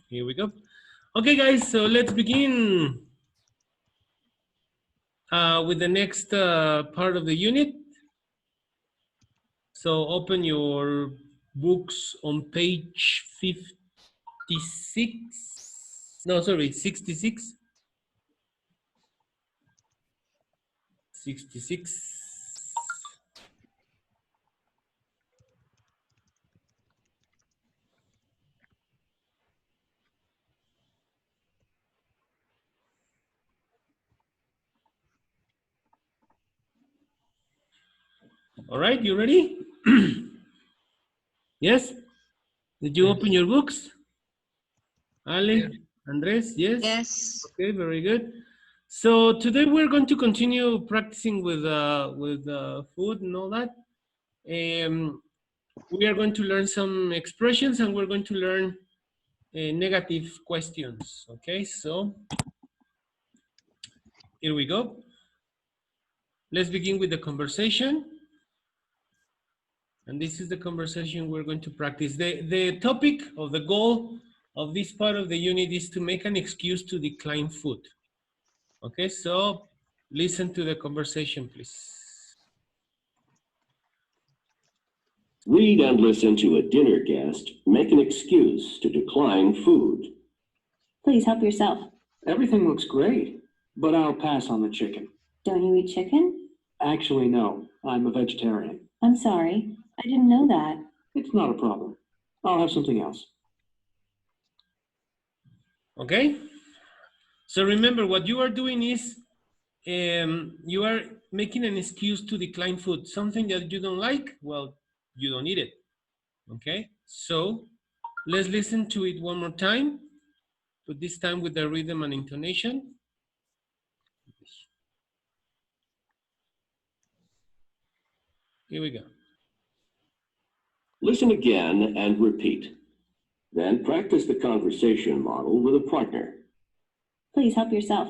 Here we go. Okay, guys, so let's begin with the next part of the unit. So open your books on page 56. No, sorry, 66. 66. All right, you ready? Yes? Did you open your books? Ale, Andres, yes? Yes. Okay, very good. So today we're going to continue practicing with food and all that. We are going to learn some expressions and we're going to learn negative questions. Okay, so here we go. Let's begin with the conversation. And this is the conversation we're going to practice. The topic of the goal of this part of the unit is to make an excuse to decline food. Okay, so listen to the conversation, please. Read and listen to a dinner guest make an excuse to decline food. Please help yourself. Everything looks great, but I'll pass on the chicken. Don't you eat chicken? Actually, no. I'm a vegetarian. I'm sorry. I didn't know that. It's not a problem. I'll have something else. Okay? So remember, what you are doing is you are making an excuse to decline food. Something that you don't like, well, you don't eat it. Okay? So let's listen to it one more time, but this time with the rhythm and intonation. Here we go. Listen again and repeat. Then practice the conversation model with a partner. Please help yourself.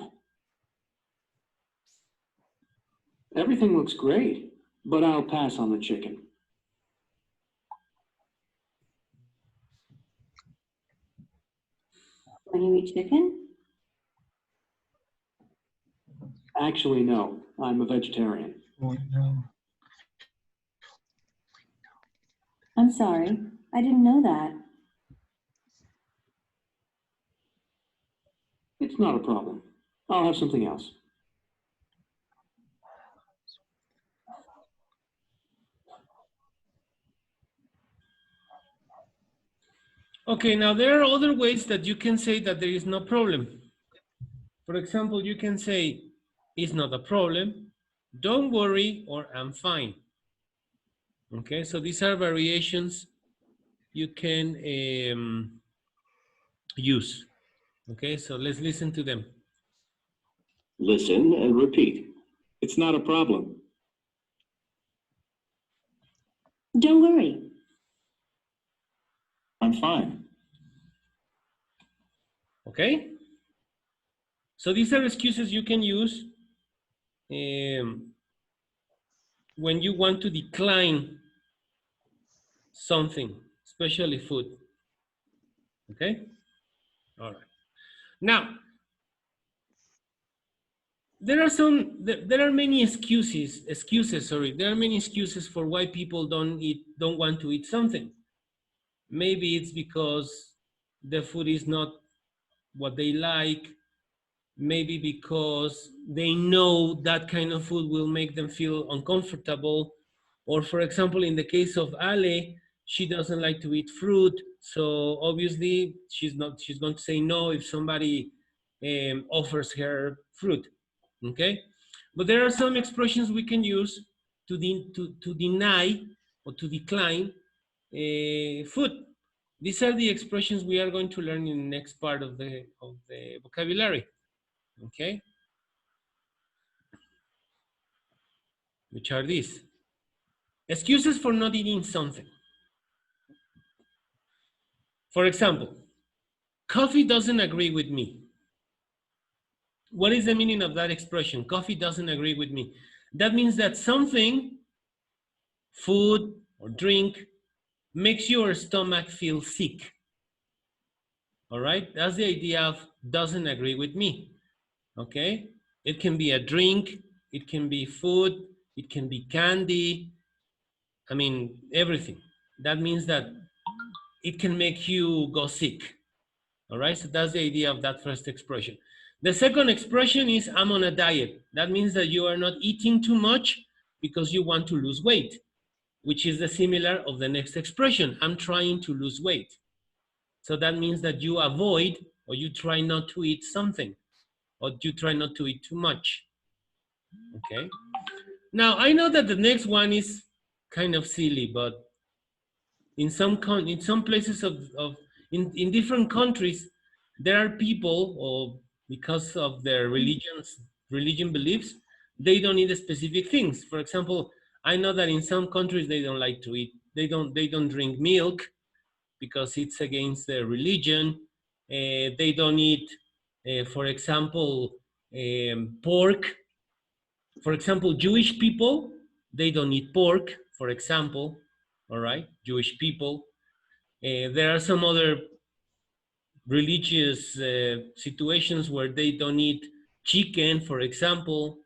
Everything looks great, but I'll pass on the chicken. Don't you eat chicken? Actually, no. I'm a vegetarian. I'm sorry. I didn't know that. It's not a problem. I'll have something else. Okay, now there are other ways that you can say that there is no problem. For example, you can say, it's not a problem, don't worry, or I'm fine. Okay, so these are variations you can use. Okay, so let's listen to them. Listen and repeat. It's not a problem. Don't worry. I'm fine. Okay? So these are excuses you can use when you want to decline something, especially food. Okay? All right. Now, there are many excuses, there are many excuses for why people don't want to eat something. Maybe it's because the food is not what they like. Maybe because they know that kind of food will make them feel uncomfortable. Or for example, in the case of Ale, she doesn't like to eat fruit. So obviously she's going to say no if somebody offers her fruit, okay? But there are some expressions we can use to deny or to decline food. These are the expressions we are going to learn in the next part of the vocabulary. Okay, which are these? Excuses for not eating something. For example, coffee doesn't agree with me. What is the meaning of that expression? Coffee doesn't agree with me. That means that something, food or drink, makes your stomach feel sick. All right, that's the idea of doesn't agree with me. Okay, it can be a drink, it can be food, it can be candy. I mean, everything. That means that it can make you go sick. All right, so that's the idea of that first expression. The second expression is I'm on a diet. That means that you are not eating too much because you want to lose weight, which is the similar of the next expression. I'm trying to lose weight. So that means that you avoid or you try not to eat something, or you try not to eat too much. Okay. Now I know that the next one is kind of silly, but in some places in different countries, there are people, or because of their religion beliefs, they don't eat specific things. For example, I know that in some countries they don't like to eat, they don't drink milk because it's against their religion. They don't eat, for example, pork. For example, Jewish people, they don't eat pork, for example, all right, Jewish people. There are some other religious situations where they don't eat chicken, for example,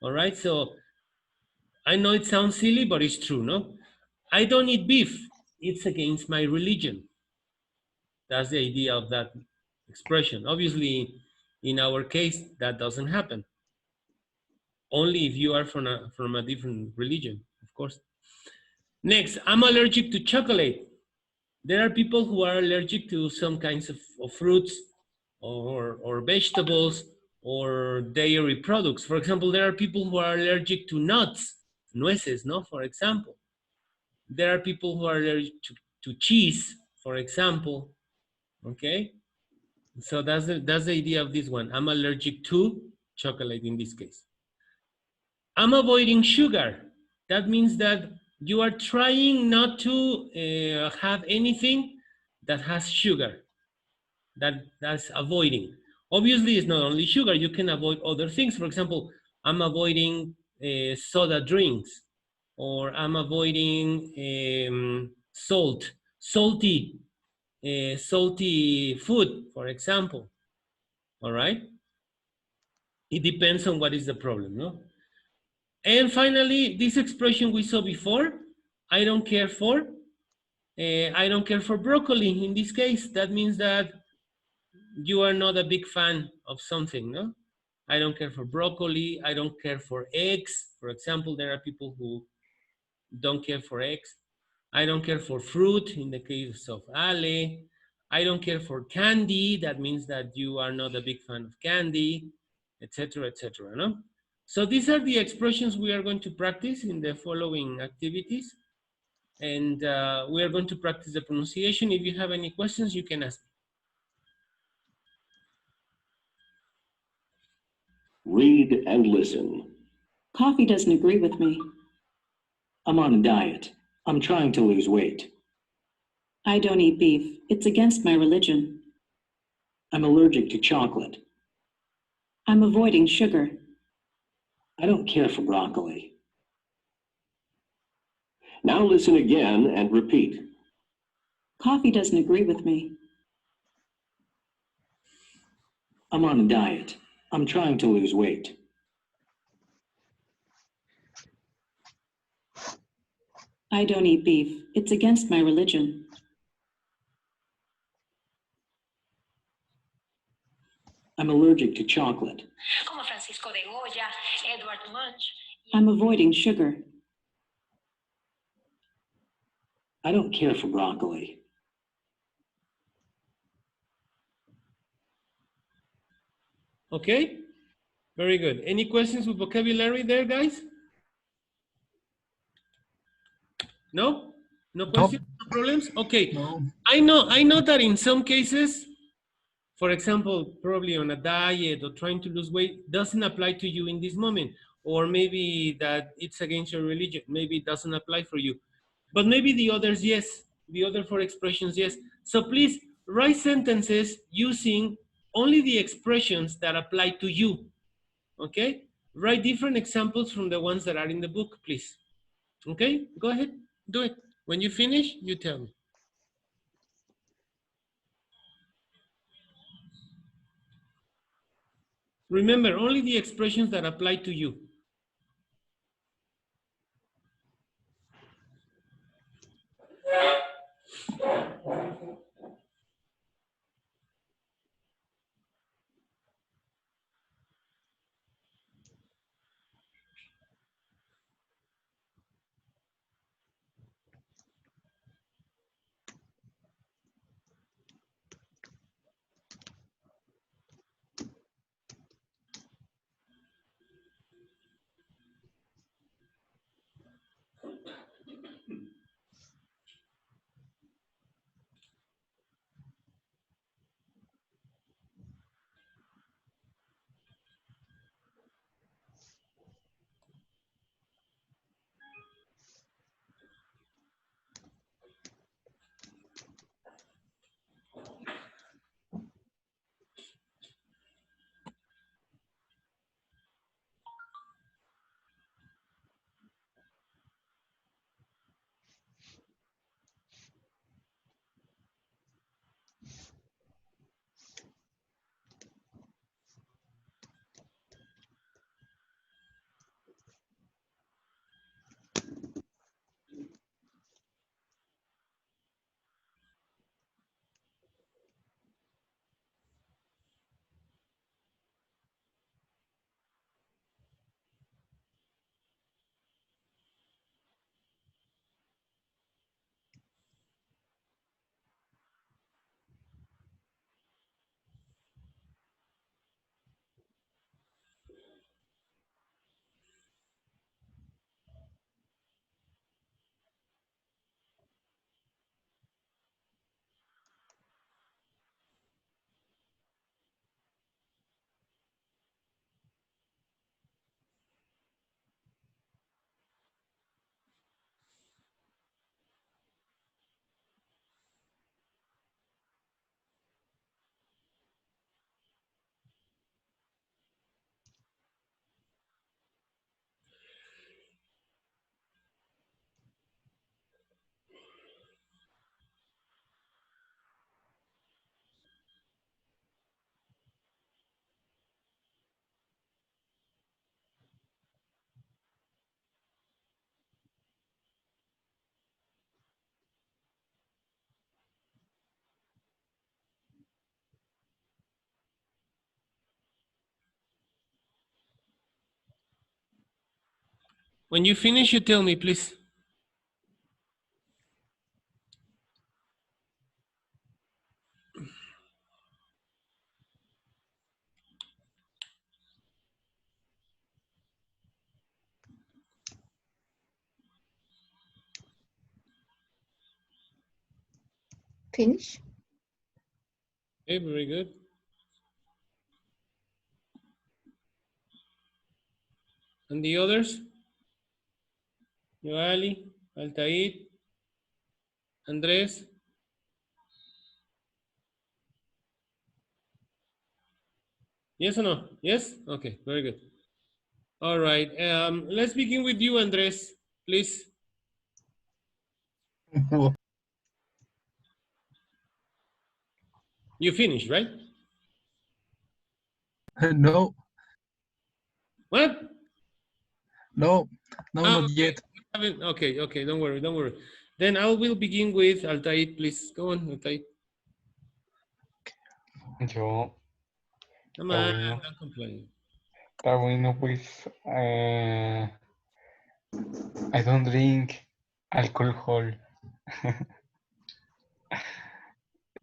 all right? So I know it sounds silly, but it's true, no? I don't eat beef. It's against my religion. That's the idea of that expression. Obviously, in our case, that doesn't happen. Only if you are from a different religion, of course. Next, I'm allergic to chocolate. There are people who are allergic to some kinds of fruits or vegetables or dairy products. For example, there are people who are allergic to nuts, nueces, no? For example. There are people who are allergic to cheese, for example, okay? So that's the idea of this one. I'm allergic to chocolate in this case. I'm avoiding sugar. That means that you are trying not to have anything that has sugar. That's avoiding. Obviously, it's not only sugar. You can avoid other things. For example, I'm avoiding soda drinks, or I'm avoiding salty food, for example. All right. It depends on what is the problem, no? And finally, this expression we saw before, I don't care for. I don't care for broccoli. In this case, that means that you are not a big fan of something, no? I don't care for broccoli. I don't care for eggs. For example, there are people who don't care for eggs. I don't care for fruit in the case of Ale. I don't care for candy. That means that you are not a big fan of candy, etc., etc. No? So these are the expressions we are going to practice in the following activities. And we are going to practice the pronunciation. If you have any questions, you can ask. Read and listen. Coffee doesn't agree with me. I'm on a diet. I'm trying to lose weight. I don't eat beef. It's against my religion. I'm allergic to chocolate. I'm avoiding sugar. I don't care for broccoli. Now listen again and repeat. Coffee doesn't agree with me. I'm on a diet. I'm trying to lose weight. I don't eat beef. It's against my religion. I'm allergic to chocolate. Como Francisco de Goya, Edward Munch. I'm avoiding sugar. I don't care for broccoli. Okay, very good. Any questions with vocabulary there, guys? No? No questions, no problems? Okay. No. I know that in some cases, for example, probably on a diet or trying to lose weight doesn't apply to you in this moment. Or maybe that it's against your religion. Maybe it doesn't apply for you. But maybe the others, yes. The other four expressions, yes. So please write sentences using only the expressions that apply to you. Okay? Write different examples from the ones that are in the book, please. Okay? Go ahead. Do it. When you finish, you tell me. Remember, only the expressions that apply to you. When you finish, you tell me, please. Finish. Okay, very good. And the others? Yoali, Altair, Andres. Yes or no? Yes? Okay, very good. All right, let's begin with you, Andres, please. You finished, right? No, What? no, not Okay. yet. Okay, okay, don't worry, don't worry. Then I will begin with Altair, please. Go on, Altair. Yo, Come está on, bueno, don't complain. pues I don't drink alcohol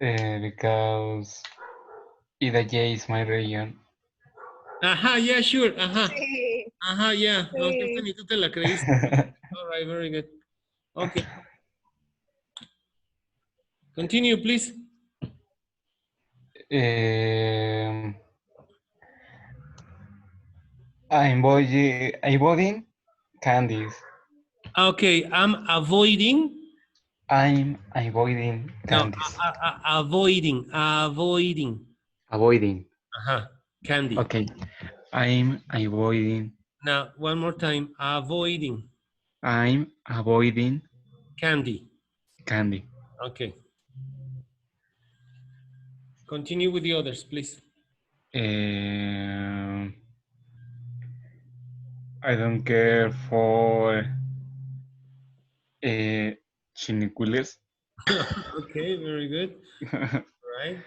because Ida is my region. Ajá, yeah, sure, ajá. Sí. Ajá, yeah. Aunque esta Sí. ni tú te la creíste. All right, very good. Okay. Continue, please. I'm avoiding candies. Okay, I'm avoiding. I'm avoiding No, candies. avoiding. Avoiding. Ajá, candy. Okay. I'm avoiding. Now, one more time. Avoiding I'm avoiding candy. candy. Okay. Continue with the others, please. I don't care for chinicuiles. Okay, very good. Right.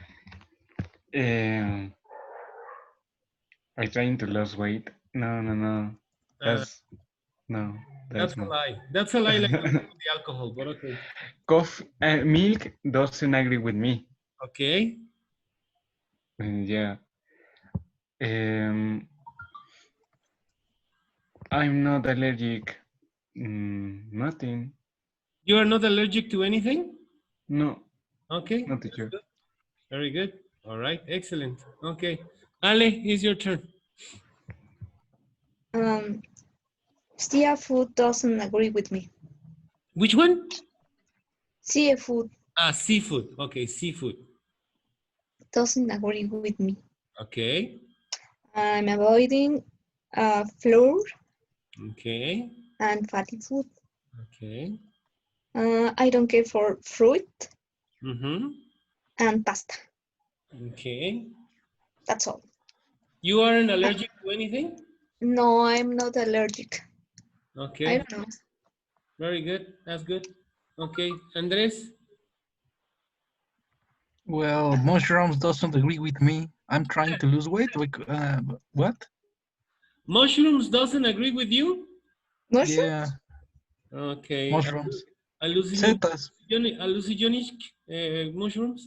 I trying to lose weight. No. Uh, That's no. that's That's a no. lie. That's a lie, like the alcohol, but okay. Coffee, milk doesn't agree with me. Okay. Yeah. I'm not allergic. Nothing. You are not allergic to anything? No, Okay. not That's teacher. good. Very good. All right. Excellent. Okay. Ale, it's your turn. Seafood doesn't agree with me. Which one? Seafood Ah, seafood. Okay, seafood. doesn't agree with me. Okay. I'm avoiding flour Okay. and fatty food. Okay. I don't care for fruit Mm-hmm. and pasta. Okay. That's all. You aren't allergic to anything? No, I'm not allergic. I Okay. don't know. Very good. That's good. Okay. Andres? Well, mushrooms doesn't agree with me. I'm trying to lose weight. What? Mushrooms doesn't agree with you? Mushroom? Yeah, Okay. mushrooms. Hallucinogenic Setas. mushrooms?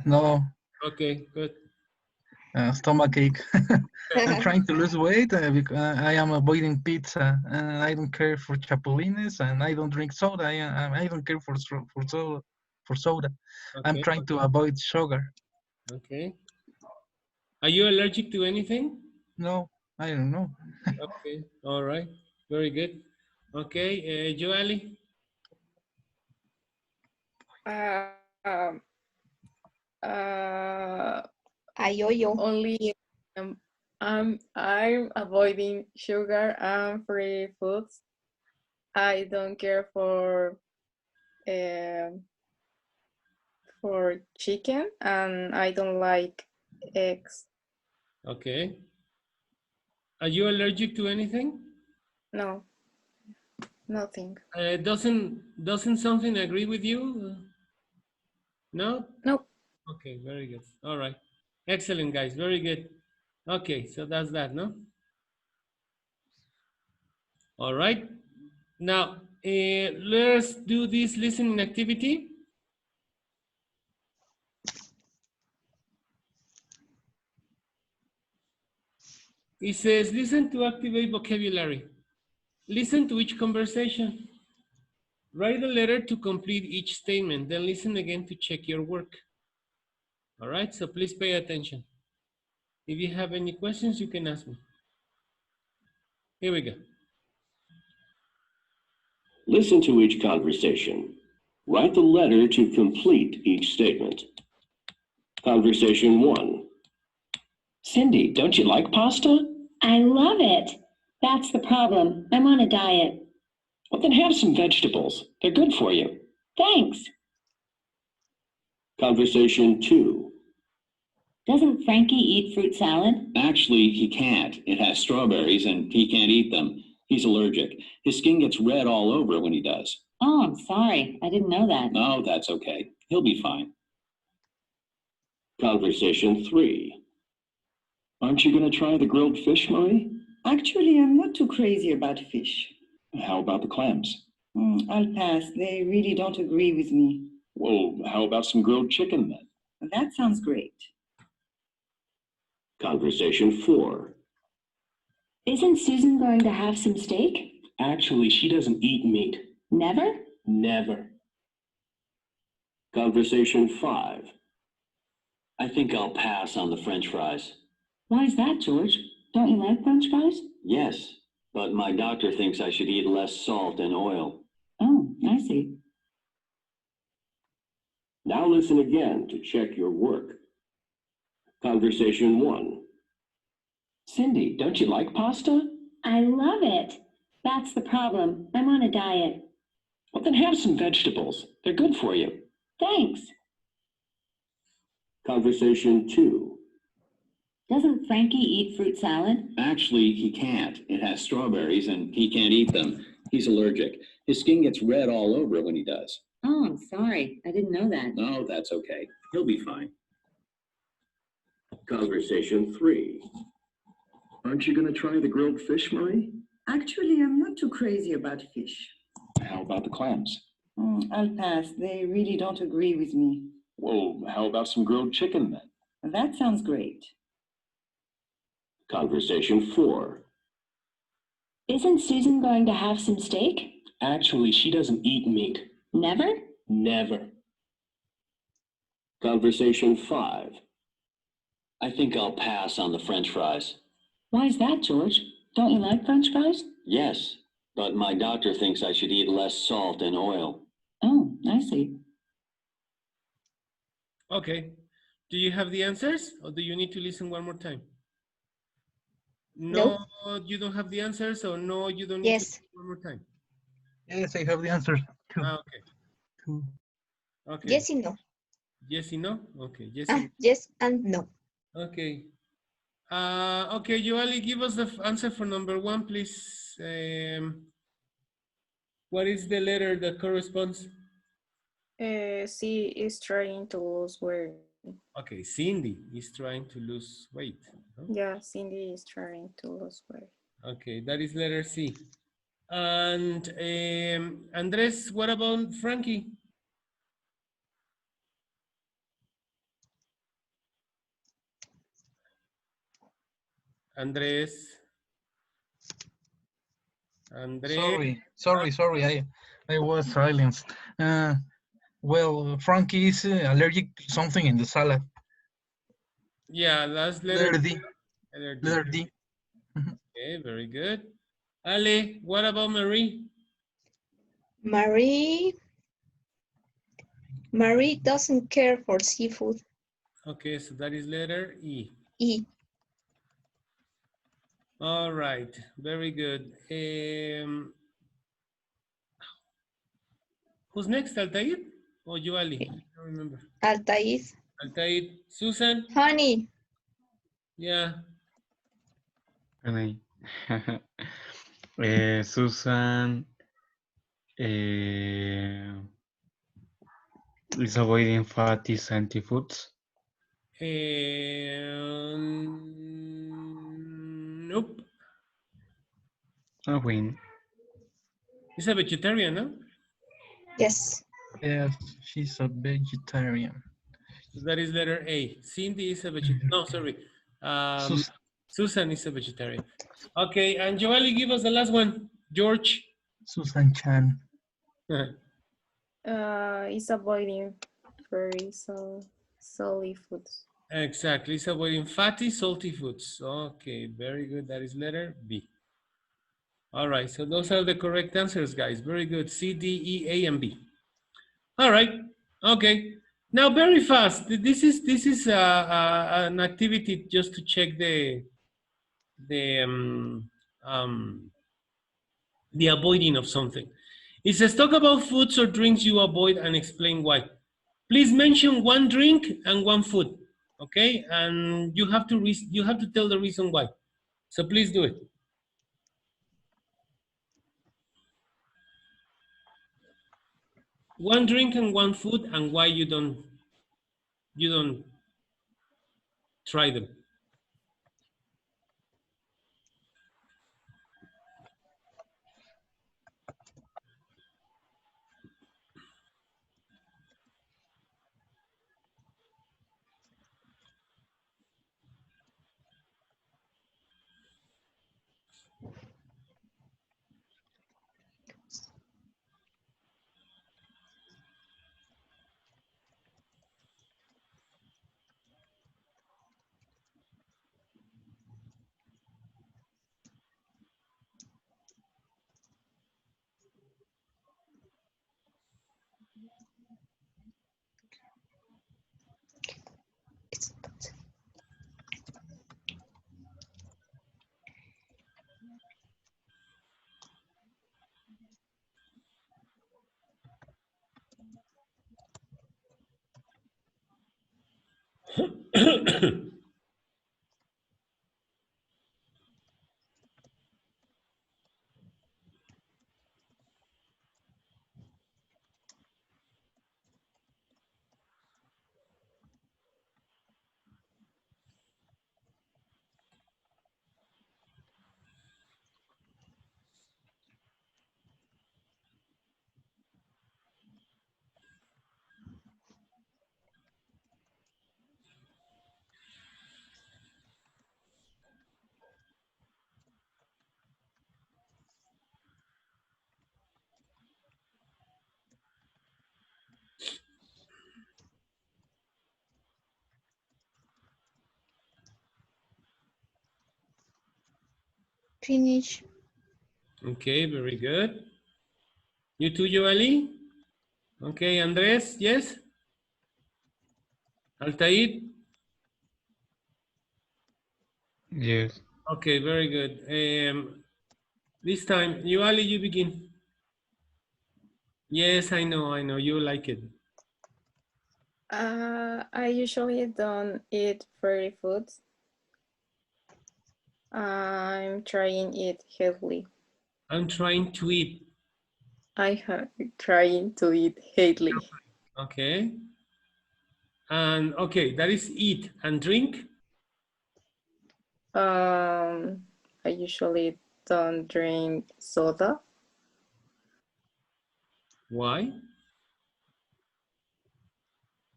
No, Okay, good. stomach ache. I'm trying to lose weight because I am avoiding pizza, and I don't care for chapulines, and I don't drink soda. I don't care for soda. I'm Okay. trying to avoid sugar. Okay. Are you allergic to anything? No, I don't know. Okay. All right. Very good. Okay. Joali? Um, Ayoyo. only I'm avoiding sugar and free foods. I don't care for chicken, and I don't like eggs. Okay. Are you allergic to anything? No, nothing. Doesn't something agree with you? No? Nope. Okay, very good. All right. Excellent, guys. Very good. Okay, so that's that, no? All right. Now, let's do this listening activity. It says, listen to activate vocabulary. Listen to each conversation. Write a letter to complete each statement, then listen again to check your work. All right, so please pay attention. If you have any questions, you can ask me. Here we go. Listen to each conversation. Write the letter to complete each statement. Conversation 1. Cindy, don't you like pasta? I love it. That's the problem. I'm on a diet. Well, then have some vegetables. They're good for you. Thanks. Conversation 2. Doesn't Frankie eat fruit salad? Actually, he can't. It has strawberries and he can't eat them. He's allergic. His skin gets red all over when he does. Oh, I'm sorry. I didn't know that. No, that's okay. He'll be fine. Conversation 3. Aren't you going to try the grilled fish, Marie? Actually, I'm not too crazy about fish. How about the clams? I'll pass. They really don't agree with me. Well, how about some grilled chicken then? That sounds great. Conversation 4. Isn't Susan going to have some steak? Actually, she doesn't eat meat. Never? Never. Conversation 5. I think I'll pass on the French fries. Why is that, George? Don't you like French fries? Yes, but my doctor thinks I should eat less salt and oil. Oh, I see. Now listen again to check your work. Conversation 1. Cindy, don't you like pasta? I love it. That's the problem. I'm on a diet. Well, then have some vegetables. They're good for you. Thanks. Conversation 2. Doesn't Frankie eat fruit salad? Actually, he can't. It has strawberries and he can't eat them. He's allergic. His skin gets red all over when he does. Oh, I'm sorry. I didn't know that. No, that's okay. He'll be fine. Conversation 3. Aren't you going to try the grilled fish, Marie? Actually, I'm not too crazy about fish. How about the clams? I'll pass. They really don't agree with me. Well, how about some grilled chicken then? That sounds great. Conversation 4. Isn't Susan going to have some steak? Actually, she doesn't eat meat. Never? Never. Conversation 5. I think I'll pass on the French fries. Why is that, George? Don't you like French fries? Yes, but my doctor thinks I should eat less salt and oil. Oh, I see. Okay. Do you have the answers or do you need to listen one more time? No, you don't have the answers, or no, you don't need to listen one more time? Yes, I have the answer. Okay. Two. Okay. Yes and no. Yes and no? Okay. Yes Ah, and yes and no. okay. Okay, Yoali, give us the answer for number 1, please. What is the letter that corresponds? C is trying to lose weight. Okay, Cindy is trying to lose weight. Huh? Yeah, Cindy is trying to lose weight. Okay, that is letter C. And Andres, what about Frankie? Andres. Sorry. I was silenced. Well, Frankie is allergic to something in the salad. Yeah, that's letter D. Letter D. Okay, very good. Ale, what about Marie? Marie doesn't care for seafood. Okay, so that is letter E. E. All right, very good. Who's next, Altair or Yoali? I don't remember. Altair. Altair. Susan? Honey. Yeah. Okay. Susan is avoiding fatty santy foods. Nope. A win. She's a vegetarian, no? Yes. Yes, she's a vegetarian. So that is letter A. Cindy is a vegetarian. No, sorry. Susan is a vegetarian. Okay, and Joali, give us the last one. George. Susan Chan. Is avoiding very salty foods. Exactly, it's avoiding fatty, salty foods. Okay, very good. That is letter B. All right, so those are the correct answers, guys. Very good. C, D, E, A, and B. All right. Okay. Now, very fast. This is an activity just to check the avoiding of something. It says talk about foods or drinks you avoid and explain why. Please mention one drink and one food. Okay, and you have to tell the reason why. So please do it. One drink and one food, and why you don't try them. Finish. Okay, very good. You too, Joali? Okay, Andres, yes? Altair? Yes. Okay, very good. This time, Joali, you begin. Yes, I know, you like it. I usually don't eat fairy foods. I'm trying eat healthy. I'm trying to eat. I am trying to eat healthy. Okay. And okay, that is eat and drink. I usually don't drink soda. Why?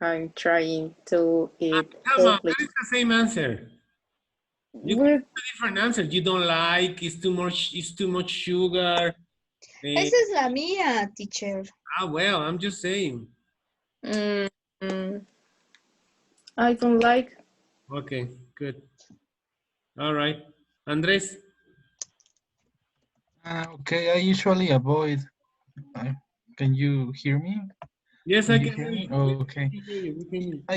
I'm trying to eat Come on, healthy. that is the same answer. You We're- give a different answer. You don't like, it's too much sugar. Esa es la mía, teacher. Well, I'm just saying. I don't like. Okay, good. All right. Andres? Okay, I usually avoid. Can you hear me? Yes, I can hear you. Okay. I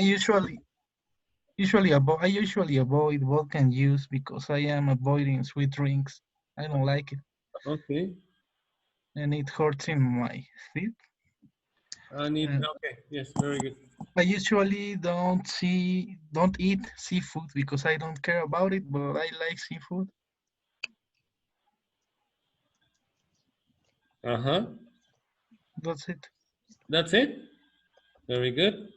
usually avoid vodka and juice because I am avoiding sweet drinks. I don't like it. Okay. And it hurts in my feet. Okay, yes, very good. I usually don't eat seafood because I don't care about it, but I like seafood. Uh-huh. That's it. That's it? Very good.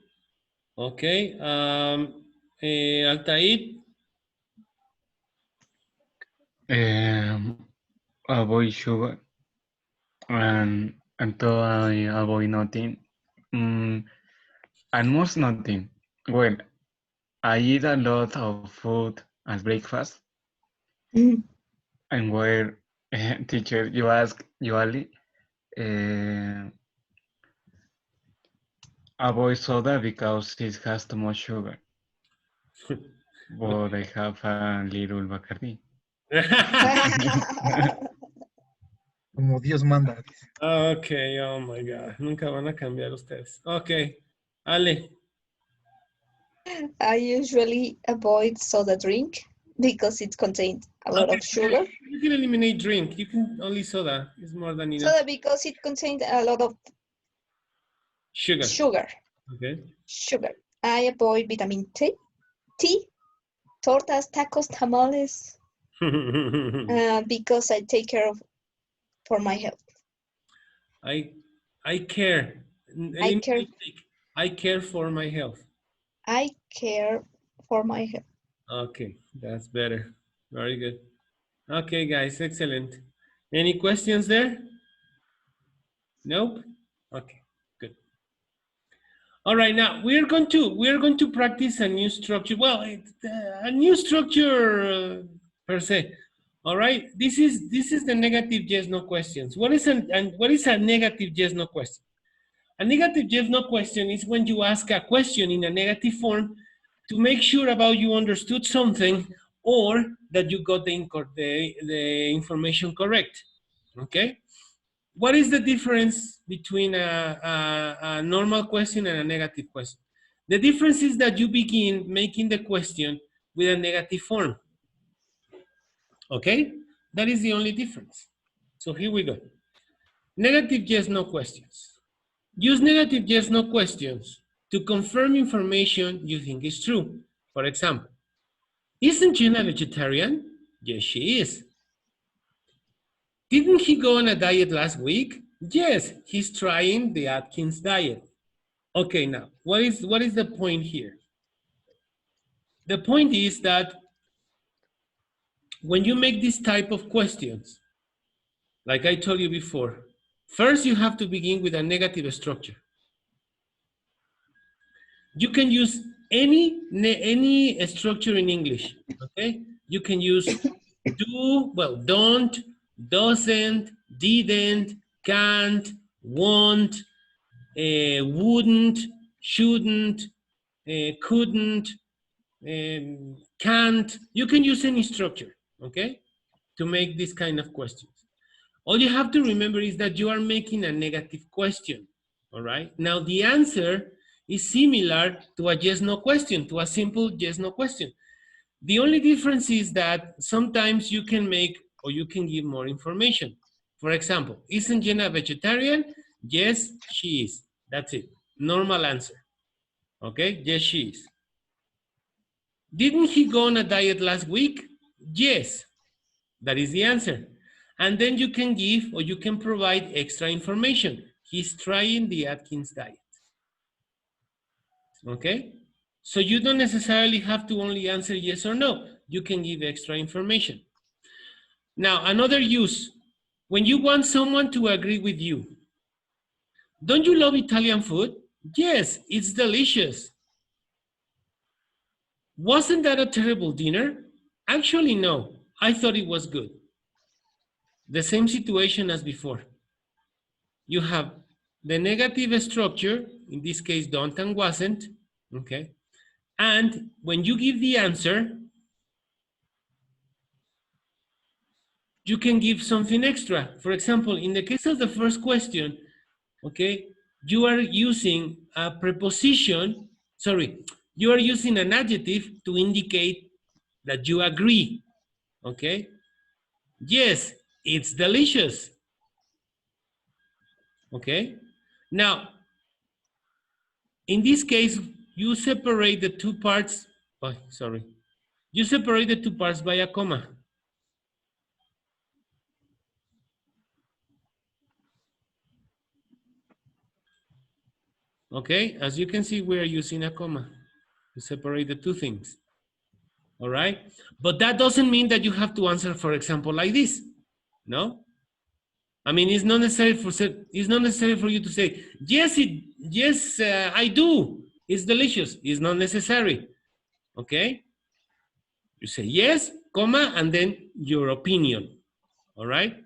Okay. Altair? Avoid sugar and I avoid nothing. Almost nothing. Well, I eat a lot of food at breakfast. And where teacher, you ask usually avoid soda because it has too much sugar. But I have a little Bacardi. Como Dios manda. Okay, oh my God. Nunca van a cambiar ustedes. Okay. Ale. I usually avoid soda drink because it contains a lot of sugar. You can eliminate drink. You can only soda. It's more than enough. Soda because it contains a lot of Sugar. Okay. Sugar. I avoid vitamin T, tortas, tacos, tamales, because I take care of for my health. I care. I care. I care for my health. I care for my health. Okay, that's better. Very good. Okay, guys, excellent. Any questions there? Nope. Okay, good. All right, now we're going to practice a new structure. Well, a new structure per se. All right. This is the negative yes no questions. What is a negative yes no question? A negative yes no question is when you ask a question in a negative form to make sure about you understood something or that you got the information correct. Okay. What is the difference between a normal question and a negative question? The difference is that you begin making the question with a negative form. Okay? That is the only difference. So here we go. Negative yes, no questions. Use negative yes, no questions to confirm information you think is true. For example, isn't Jen a vegetarian? Yes, she is. Didn't he go on a diet last week? Yes, he's trying the Atkins diet. Okay, now, what is the point here? The point is that when you make this type of questions, like I told you before, first you have to begin with a negative structure. You can use any structure in English, okay? You can use do, well, don't, doesn't, didn't, can't, won't, wouldn't, shouldn't, couldn't, can't. You can use any structure, okay? to make this kind of questions. All you have to remember is that you are making a negative question, all right? Now, the answer is similar to a yes-no question, to a simple yes-no question. The only difference is that sometimes you can make or you can give more information. For example, isn't Jenna a vegetarian? Yes, she is. That's it. Normal answer. Okay, yes, she is. Didn't he go on a diet last week? Yes, that is the answer. And then you can give or you can provide extra information. He's trying the Atkins diet. Okay? So you don't necessarily have to only answer yes or no. You can give extra information. Now, another use, when you want someone to agree with you. Don't you love Italian food? Yes, it's delicious. Wasn't that a terrible dinner? Actually, no. I thought it was good. The same situation as before. You have the negative structure, in this case, don't and wasn't, okay? And when you give the answer, you can give something extra. For example, in the case of the first question, okay, you are using a preposition, you are using an adjective to indicate that you agree, okay? Yes, it's delicious, okay? Now, in this case, you separate the two parts, you separate the two parts by a comma. Okay, as you can see, we are using a comma to separate the two things. All right, but that doesn't mean that you have to answer, for example, like this. No, I mean it's not necessary for you to say yes, I do. It's delicious. It's not necessary. Okay, you say yes, comma, and then your opinion. All right.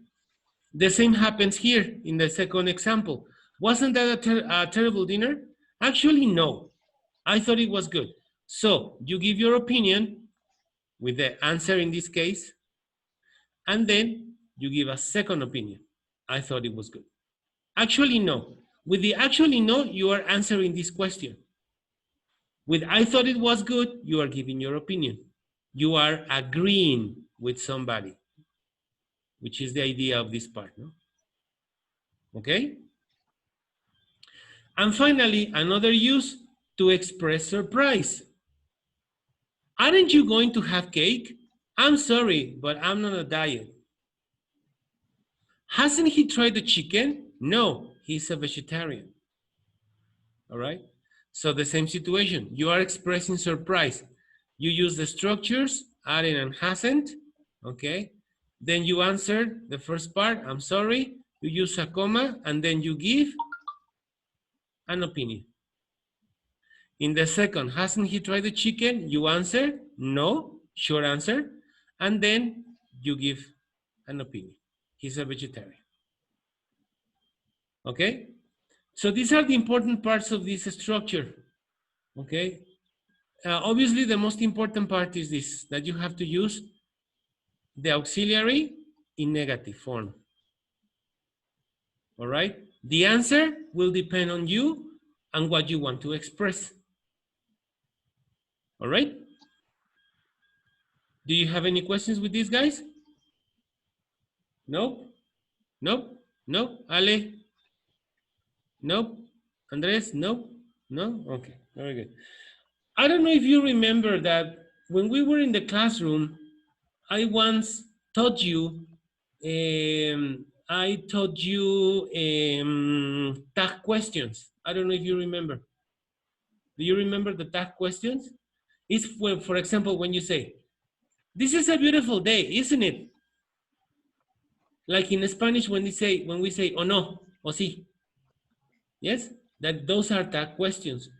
The same happens here in the second example. Wasn't that a terrible dinner? Actually, no. I thought it was good. So you give your opinion with the answer in this case, and then you give a second opinion. I thought it was good. Actually, no. With the actually no, you are answering this question. With I thought it was good, you are giving your opinion. You are agreeing with somebody, which is the idea of this part, no? Okay? And finally, another use, to express surprise. Aren't you going to have cake? I'm sorry, but I'm on a diet. Hasn't he tried the chicken? No, he's a vegetarian. All right? So the same situation. You are expressing surprise. You use the structures, aren't and hasn't, okay? Then you answer the first part, I'm sorry. You use a comma, and then you give an opinion. In the second, hasn't he tried the chicken? You answer, no, short answer, and then you give an opinion. He's a vegetarian. Okay? So these are the important parts of this structure. Okay? Obviously, the most important part is this, that you have to use the auxiliary in negative form. All right? The answer will depend on you and what you want to express. All right? Do you have any questions with these guys? No? No? No? Ale? No? Andres? No? No? Okay, very good. I don't know if you remember that when we were in the classroom, I once taught you, tag questions. I don't know if you remember. Do you remember the tag questions? It's when, for example, when you say, this is a beautiful day, isn't it? Like in Spanish, when we say, oh no, o sí. Yes, those are tag questions.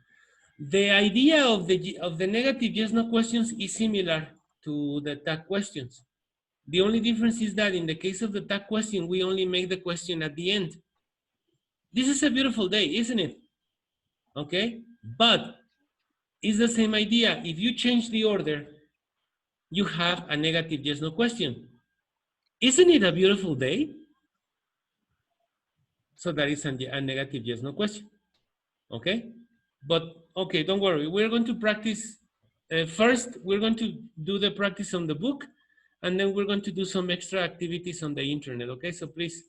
The idea of the negative yes no questions is similar to the tag questions. The only difference is that in the case of the tag question, we only make the question at the end. This is a beautiful day, isn't it? Okay, but it's the same idea. If you change the order, you have a negative yes no question. Isn't it a beautiful day? So that is a negative yes, no question. Okay? But, okay, don't worry. We're going to practice. First, we're going to do the practice on the book, and then we're going to do some extra activities on the internet. Okay, so please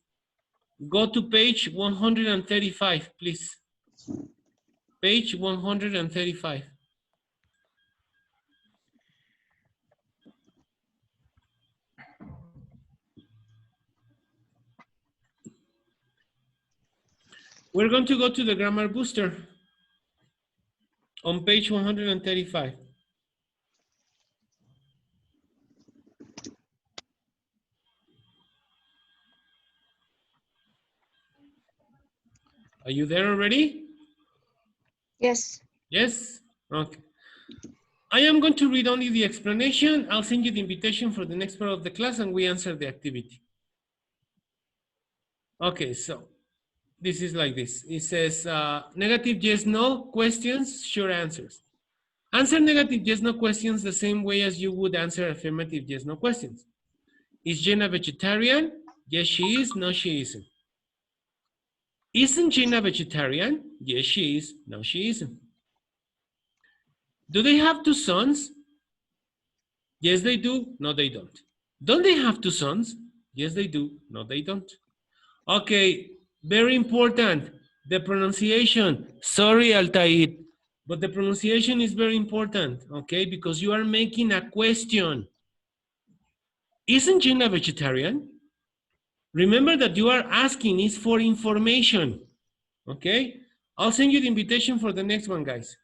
go to page 135, please. Page 135. We're going to go to the grammar booster on page 135. Are you there already? Yes. Yes? Okay. I am going to read only the explanation. I'll send you the invitation for the next part of the class and we answer the activity. Okay, so this is like this. It says negative yes, no, questions, sure answers. Answer negative yes, no questions the same way as you would answer affirmative yes, no questions. Is Jen a vegetarian? Yes, she is. No, she isn't. Isn't Jen a vegetarian? Yes, she is. No, she isn't. Do they have two sons? Yes, they do. No, they don't. Don't they have two sons? Yes, they do. No, they don't. Okay, very important. The pronunciation. Sorry, Altair, but the pronunciation is very important, okay? Because you are making a question. Isn't Jen a vegetarian? Remember that you are asking is for information, okay? I'll send you the invitation for the next one, guys.